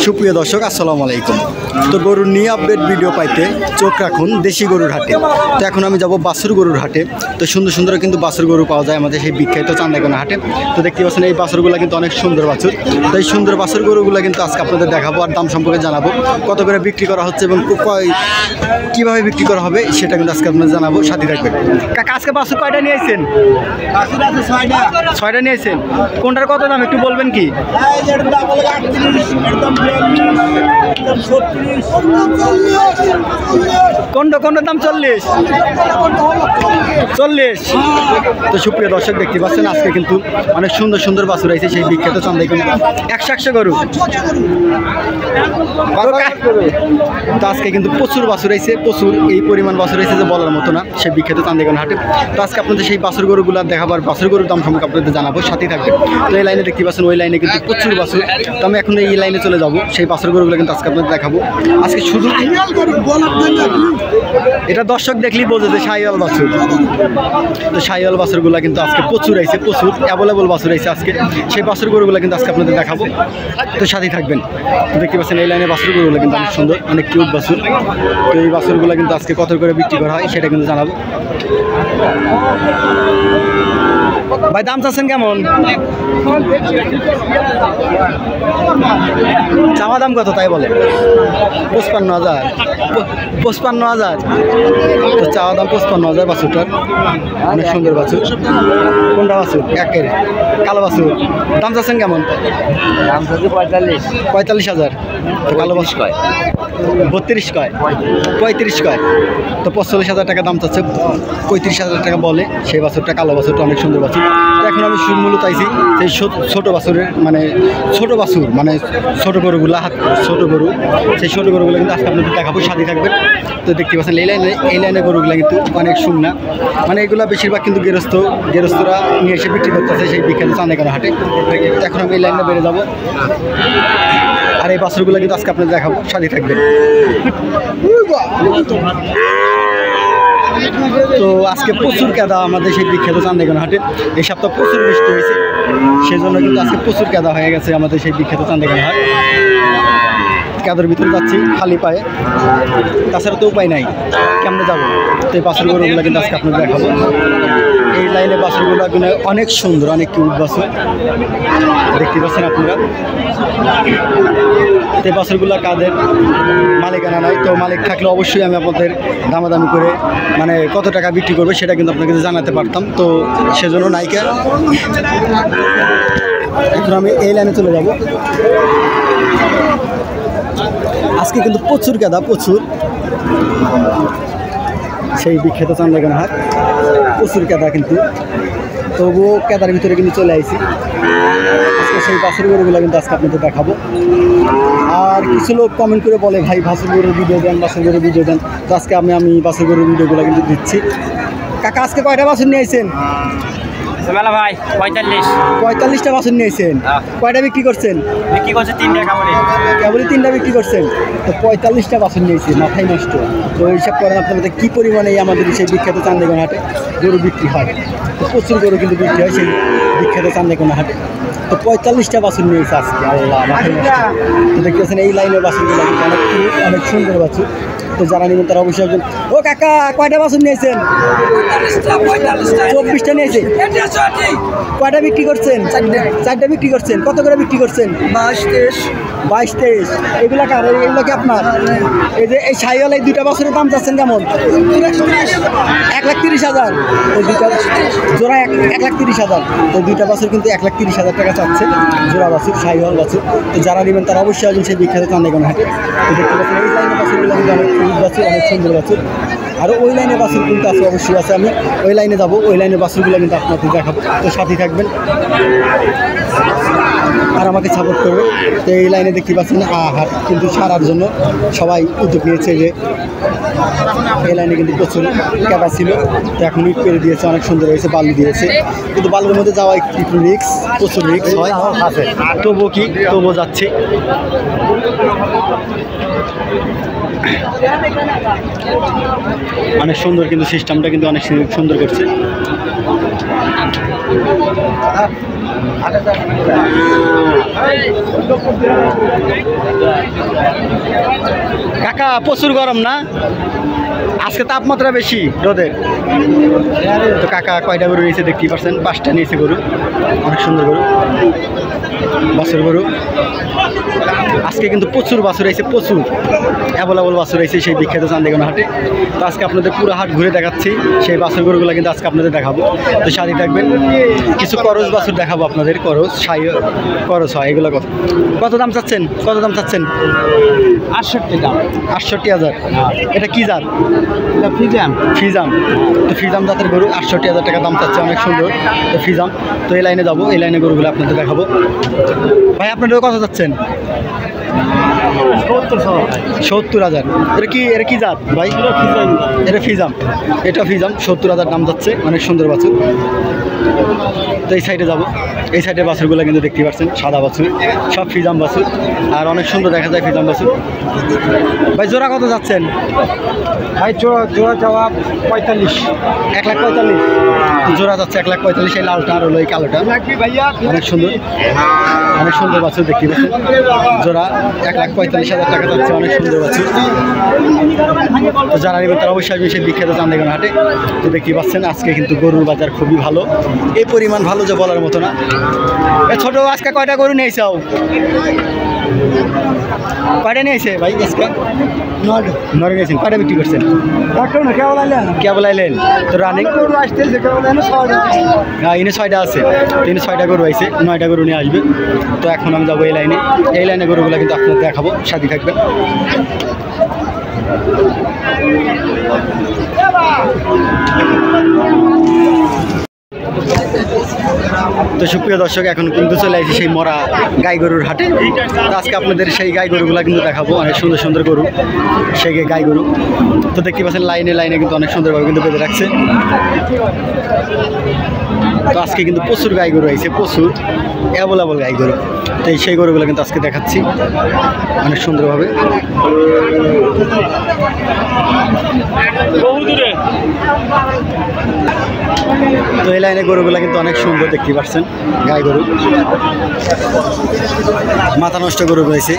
সুপ্রিয় দর্শক আসসালামু আলাইকুম। তো গরুর নিয়ে আপডেট ভিডিও পাইতে চোখ রাখুন দেশি গরুর হাটে। তো এখন আমি যাব বাছুর গরুর হাটে। তো সুন্দর সুন্দর কিন্তু বাছুর গরু পাওয়া যায় আমাদের সেই বিখ্যাত চান্দাইকোনা হাটে। তো দেখতে পাচ্ছেন এই বাছুরগুলো কিন্তু অনেক সুন্দর বাছুর। তো এই সুন্দর বাছুর গরুগুলো কিন্তু আজকে আপনাদের দেখাবো আর দাম সম্পর্কে জানাবো, কত করে বিক্রি করা হচ্ছে এবং কীভাবে বিক্রি করা হবে সেটা কিন্তু আজকে আপনাদের জানাবো, সাথে থাকবেন। কাকা আজকে বাছুর কয়টা নিয়েছেন? ছয়টা নিয়েছেন। কোনটার কত দাম একটু বলবেন কি? কোনটার দাম 40। তো সুপ্রিয় দর্শক দেখতে পাচ্ছেন আজকে কিন্তু অনেক সুন্দর সুন্দর বাছুর আছে সেই বিখ্যাত চান্দাইকোনা 100 গরু। তো আজকে কিন্তু প্রচুর বাছুর আছে, প্রচুর এই পরিমাণ বাছুর আছে যে বলার মতো না সেই বিখ্যাত চান্দাইকোনা হাটে। তো আজকে আপনাদের সেই বাছুর গরুগুলো দেখাবার, বাছুর গরুর দাম সম্পর্কে আপনাদের জানাবো, সাথেই থাকবে। তো এই লাইনে দেখতে পাচ্ছেন ওই লাইনে কিন্তু প্রচুর বাছুর। তো আমি এখন এই লাইনে চলে যাবো, সেই বাছুর গরুগুলো কিন্তু আজকে আপনাদের দেখাবো। আজকে শুধু এটা দর্শক দেখলেই বোঝে যে শাহিওয়াল বাছুর। তো শাহিওয়াল বাছুরগুলো কিন্তু আজকে প্রচুর আইছে, প্রচুর অ্যাভেলেবল বাছুর আইছে আজকে। সেই বাছুর গরুগুলো কিন্তু আজকে আপনাদের দেখাবো, তো সাথেই থাকবেন। তো দেখতে পাচ্ছেন এই লাইনে বাছুর গরুগুলো কিন্তু অনেক সুন্দর, অনেক কিউট বাছুর। তো এই বাছুরগুলো কিন্তু আজকে কত করে বিক্রি করা হয় সেটা কিন্তু জানাবো। ভাই দাম চাচ্ছেন কেমন? চাওয়া দাম কত তাই বলে? 55,000। 55,000। তো চাওয়া দাম 55,000 বাছুরটার। অনেক সুন্দর বাছুর। কোনটা বাছুর? একের কালো বাছুর। দাম চাচ্ছেন কেমন? দাম চাচ্ছি 45,000। তো কালো বাছুর কয়? 32 কয়, 35 কয়। তো 45,000 টাকা দাম চাচ্ছে, 35,000 টাকা বলে সেই বাছুরটা। কালো বাছুরটা অনেক সুন্দর বাছুর। এখন আমি মূলত আইছি সেই ছোটো বাছুরের, মানে ছোটো বাছুর মানে ছোটো গরুগুলো, ছোটো গরু, সেই ছোটো গরুগুলো কিন্তু আজকে আপনাদের দেখাবো, সাথে থাকবেন। তো দেখতে পাচ্ছেন এই লাইনে গরুগুলো কিন্তু অনেক শুকনা, মানে এগুলো বেশিরভাগ কিন্তু গেরস্থরা নিয়ে এসে বিক্রি করতেছে সেই বিখ্যাত চান্দাইকোনা হাটে। এখন আমি এই লাইনে বেড়ে যাবো আর এই বাছুরগুলো কিন্তু আজকে আপনাদের দেখাবো, সাথে থাকবেন। তো আজকে প্রচুর কেদা আমাদের সেই বিখ্যাত চান্দাইকোনা হাটে। এই সপ্তাহ প্রচুর বৃষ্টি হয়েছে, সেজন্য কিন্তু আজকে প্রচুর কেদা হয়ে গেছে আমাদের সেই বিখ্যাত চান্দাইকোনা হাট। কেদার ভিতরে যাচ্ছি খালি পায়ে, তাছাড়া তো উপায় নাই, কেমনে যাবো। তো এই বাছুর গরুগুলো কিন্তু আজকে আপনাদের দেখাবো। এই লাইনে বাছুরগুলো কিন্তু অনেক সুন্দর, অনেক কিউট বাছুর দেখতে পাচ্ছেন আপনারা। এই বাছুরগুলো কাদের মালিকানা নাই, তো মালিক থাকলে অবশ্যই আমি আপনাদের দামাদামি করে মানে কত টাকা বিক্রি করবে সেটা কিন্তু আপনাকে জানাতে পারতাম, তো সেজন্য নাইকা। এখন আমি এই লাইনে চলে যাব। আজকে কিন্তু প্রচুর কেদা, প্রচুর সেই বিখ্যাত চান্দাইকোনা হাট, প্রচুর কেদা কিন্তু। তবুও কেদার ভিতরে কিন্তু চলে আইছি। আজকে সেই বাছুর গরুগুলো কিন্তু আজকে আপনাদের দেখাবো। আর কিছু লোক কমেন্ট করে বলে ভাই বাছুর গরুর ভিডিও দেন, বাছুর গরুর ভিডিও দেন। তো আজকে আমি বাছুর গরুর ভিডিওগুলো কিন্তু দিচ্ছি। কাকা আজকে কয়টা বাছুর নিয়েছেন? ভাই 45টা বাছুর নিয়েছেন। কয়টা বিক্রি করছেন? বিক্রি করছে 3টা, কেবলই 3টা বিক্রি করছেন। তো 45টা বাছুর নিয়েছে, মাথায় নষ্ট। তো হিসাব করেন আপনাদের কী পরিমাণে আমাদের সেই বিখ্যাত চান্দাইকোনা হাটে গরু বিক্রি হয়। তো প্রচুর গরু কিন্তু বিক্রি হয় সেই বিখ্যাত চান্দাইকোনা হাটে। তো 45টা বাছুর নিয়েছে আজকে, আল্লাহ মাথায় নষ্ট। তো দেখতে পাচ্ছেন এই লাইনের বাছুরগুলো অনেক সুন্দর বাছুর। তো যারা নেবেন তারা অবশ্যই একজন। ও কাকা কয়টা বাছুর নিয়েছেন? 24টা নিয়েছে। কয়টা বিক্রি করছেন? 4টা বিক্রি করছেন। কত করে বিক্রি করছেন? 22-23। এগুলা কার? এগুলো কি আপনার? এই যে এই শাহিওয়াল এই 2টা বাছুরের দাম চাচ্ছেন কেমন? 1,30,000। ওই 2টা জোড়া 1,30,000। তো 2টা বাছুর কিন্তু 1,30,000 টাকা চাচ্ছে জোড়া বাছুর, শাহিওয়াল বাছুর। তো যারা নেবেন তারা অবশ্যই একজন সেই বিখ্যাত চান্দাইকোনা হাটে। তো দেখতে পাচ্ছেন এই লাইনের বাছুরগুলো কিন্তু অনেক বাছুর, অনেক সুন্দর বাছুর। আর ওই লাইনে বাছুর কিন্তু আছে, অবশ্যই আছে। আমি ওই লাইনে যাবো, ওই লাইনের বাছুরগুলো কিন্তু আপনাদের দেখাবো, তো সাথে থাকবেন আর আমাকে সাপোর্ট করবে। তো এই লাইনে দেখতে পাচ্ছেন হাট কিন্তু সারার জন্য সবাই উদ্যোগ নিয়েছে যে এই লাইনে কিন্তু প্রচুর ক্যাপা ছিল, তো এখন ইট করে দিয়েছে, অনেক সুন্দর হয়েছে, বালু দিয়েছে। কিন্তু বালুর মধ্যে যাওয়া একটু রিক্স, প্রচুর রিক্স হয়, তবুও যাচ্ছে। অনেক সুন্দর কিন্তু সিস্টেমটা কিন্তু অনেক সুন্দর করছে। প্রচুর গরম না, আজকে তাপমাত্রা বেশি রোদের। তো কাকা কয়টা গরু নিয়েছে দেখতেই পাচ্ছেন, 5টা নিয়েছে গরু, অনেক সুন্দর গরু, বাছুর গরু। আজকে কিন্তু প্রচুর বাছুর আইছে, প্রচুর অ্যাভেলেবল বাছুর আইছে সেই বিখ্যাত চান্দিগঞ্জ হাটে। তো আজকে আপনাদের পুরো হাট ঘুরে দেখাচ্ছি, সেই বাছুর গরুগুলো কিন্তু আজকে আপনাদের দেখাবো। তো সাথে থাকবেন, কিছু করজ বাছুর দেখাবো আপনাদের, করজ করজ হয় এগুলো। কত কত দাম চাচ্ছেন, কত দাম চাচ্ছেন? 68 দাম। 68,000। এটা কি জাত? এটা ফিজাম। ফিজাম। তো ফিজাম জাতের গরু 68,000 টাকা দাম চাচ্ছে, অনেক সুন্দর। তো ফিজাম, তো এই লাইনে যাবো, এই লাইনে গরুগুলো আপনাদের দেখাবো। ভাই আপনাদের কত চাচ্ছেন? 70,000। এটা কি জাত ভাই? এটা ফিজাম, এটা ফিজাম। 70,000 দাম যাচ্ছে, অনেক সুন্দর বাছুর। তো এই সাইডে যাবো, এই সাইডের বাছুরগুলো কিন্তু দেখতে পাচ্ছেন, সাদা বাছুর, সব ফিজাম বাছুর, আর অনেক সুন্দর দেখা যায় ফিজাম বাছুর। ভাই জোড়া কত যাচ্ছেন? ভাই জোড়া যাওয়া 45। 1,45,000 জোড়া যাচ্ছে, 1,45,000। এই লালটা আর হলো এই কালোটা, অনেক সুন্দর, অনেক সুন্দর বাছুর দেখতে পাচ্ছেন। জোড়া 1,45,000 টাকা যাচ্ছে, অনেক সুন্দর বাছুর। তো যারা নেবেন তারা অবশ্যই আসবেন সেই বিখ্যাত চান্দিগঞ্জ হাটে। তো দেখতে পাচ্ছেন আজকে কিন্তু গরুর বাজার খুবই ভালো, এই পরিমাণ ভালো যে বলার মতো না। ছোট আজকে কয়টা গরু নিয়েছাও? কয়টা নিয়েছে ভাই আজকে? 9 নিয়েছেন। কয়টা বিক্রি করছেন? কেবল আইলেন। তো রানিং হ্যাঁ, ইনে 6টা আছে, তিনি 6টা গরু আইছে, 9টা গরু নিয়ে আসবে। তো এখন আমি যাবো এই লাইনে, এই লাইনে গরুগুলো কিন্তু আপনাদের দেখাবো, সাথে থাকবেন। তো সুপ্রিয় দর্শক, এখন কিন্তু চলে আসছি সেই মরা গাই গরুর হাটে। তো আজকে আপনাদের সেই গাই গরুগুলো কিন্তু দেখাবো, অনেক সুন্দর সুন্দর গরু, সেই গাই গরু। তো দেখতে পাচ্ছেন লাইনে লাইনে কিন্তু অনেক সুন্দরভাবে কিন্তু বেঁধে রাখছে। তো আজকে কিন্তু প্রচুর গাই গরু আইছে, প্রচুর অ্যাভেলেবল গাই গরু। তো সেই গরুগুলো কিন্তু আজকে দেখাচ্ছি অনেক সুন্দরভাবে। তো এই লাইনে গরুগুলো কিন্তু অনেক সুন্দর দেখতে পাচ্ছেন, গাই গরু, মাথা নষ্ট গরু রয়েছে,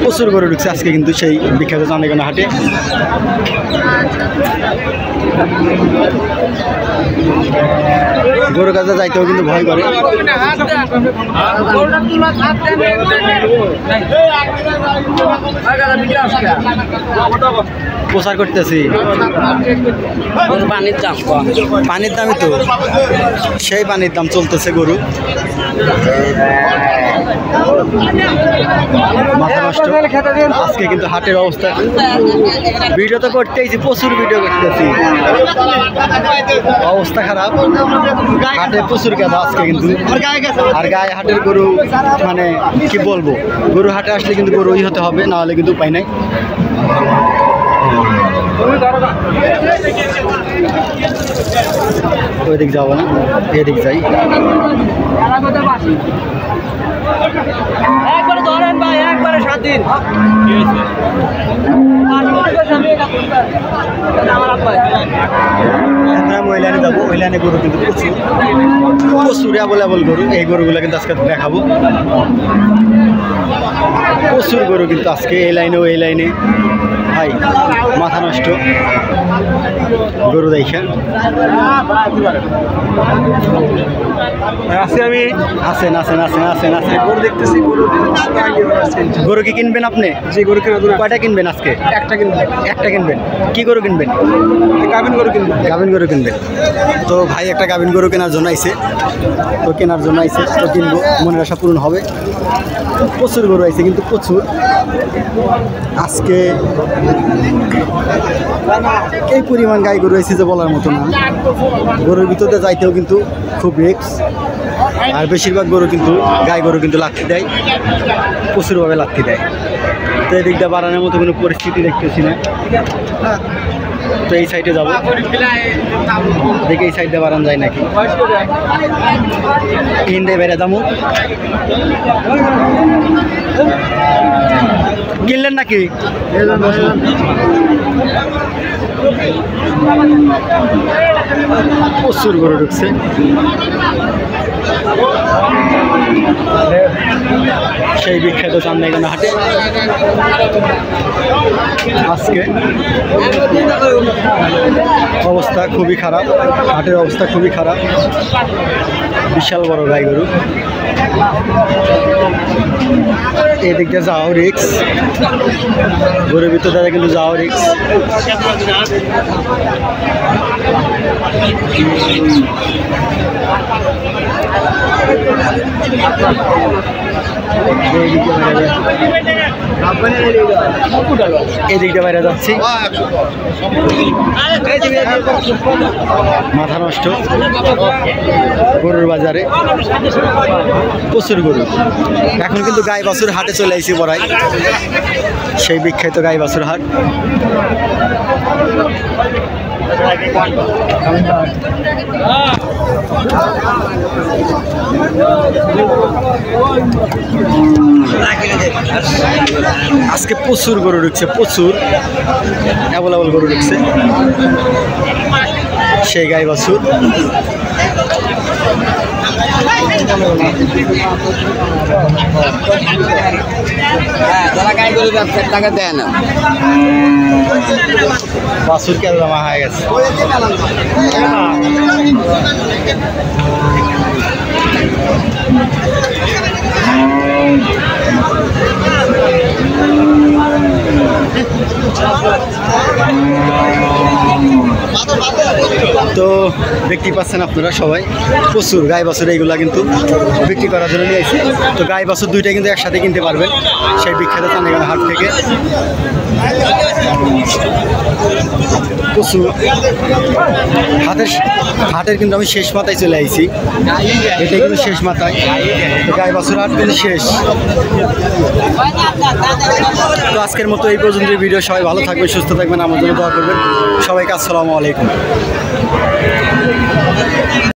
প্রচুর গরু ঢুকছে আজকে কিন্তু সেই বিখ্যাত চান্দিগঞ্জ হাটে। গরুর কাছে যাইতেও কিন্তু ভয় করে। প্রচার করতেছি, পানির দাম, পানির দামই তো, সেই পানির দাম চলতেছে গরু, মাথা নষ্ট। আজকে কিন্তু হাটের অবস্থা, ভিডিও তো করতেইছি, প্রচুর ভিডিও করতেছি, অবস্থা খারাপ, হাটে প্রচুর গাদা আজকে কিন্তু। আর গায়ে হাটের গরু মানে কি বলবো, গরু হাটে আসলে কিন্তু গরুই হতে হবে, না হলে কিন্তু উপায় নাই। ওইদিক যাবো না, এদিক যাই। একবারে ধরেন ভাই, একবারে স্বাধীন। ওই লাইনে যাবো, ওই লাইনে গরু কিন্তু প্রচুর প্রচুর অ্যাভেলেবল গরু, এই গরুগুলো কিন্তু আজকে দেখাবো। প্রচুর গরু কিন্তু আজকে এই লাইনে, ওই লাইনে, ভাই মাথা নষ্ট গরু দেখা। আমি আসেন আসেন আসেন আসেন আসেন, গরু দেখতেছি, গরু কি কিনবেন আপনি? যে গরু কেনা কয়টা কিনবেন আজকে? একটা কিনবেন। একটা কিনবেন। কি গরু কিনবেন? গাভিন গরু কিনবেন। গাভিন গরু কিনবেন। তো ভাই একটা গাভিন গরু কেনার জন্য আইছে, তো কেনার জন্য আইছে, তো কিনবো, মনের আশা পূরণ হবে। প্রচুর গরু আইছে কিন্তু, প্রচুর আজকে এই পরিমাণ গাই গরু আইছে যে বলার মতো না। গরুর ভিতরে যাইতেও কিন্তু খুব রিস্ক, আর বেশিরভাগ গরু কিন্তু গাই গরু কিন্তু লাথি দেয়, প্রচুরভাবে লাথি দেয়। তো এই দিকটা বাড়ানোর মতো কোনো পরিস্থিতি দেখতেছি না। তো এই সাইডে যাবো, দেখি এই সাইডে বাড়ানো যায় নাকি। হিন্দে বেড়ে যাবো, কিনলেন নাকি? প্রচুর গরু ঢুকছে। সেই বিখ্যাত চান্দাইগানা হাটে আজকে অবস্থা খুবই খারাপ, হাটের অবস্থা খুবই খারাপ। বিশাল বড় গাই গরু, এদিকটা যাওয়াও রিক্স, গরুর ভিতর দাদা কিন্তু যাওয়াও রিক্স। এদিকটা বাইরে যাচ্ছি, মাথা নষ্ট গরুর বাজারে, প্রচুর গরু। এখন কিন্তু গাই বাছুর হাটে চলে আসছি বড়াই, সেই বিখ্যাত গাই বাছুর হাট। আজকে প্রচুর গরু ঢুকছে, প্রচুর অ্যাভেলেবল গরু ঢুকছে, সেই গাই বাছুর। টাকা দেয় না, বাছুর কেন জমা হয়ে গেছে। তো দেখতে পাচ্ছেন আপনারা সবাই, প্রচুর গাই বাছুর এইগুলা কিন্তু বিক্রি করার জন্য নিয়ে আসি। তো গাই বাছুর দুইটা কিন্তু একসাথে কিনতে পারবেন সেই বিখ্যাত চান্দাইগানা হাট থেকে। প্রচুর হাটের কিন্তু আমি শেষ মাথায় চলে আইছি, এটাই কিন্তু শেষ মাথায়, গাই বাছুর হাট কিন্তু শেষ। তো আজকের মতো এই পর্যন্ত ভিডিও। সবাই ভালো থাকবেন, সুস্থ থাকবেন, আমার জন্য দোয়া করবেন। সবাইকে আসসালামু আলাইকুম।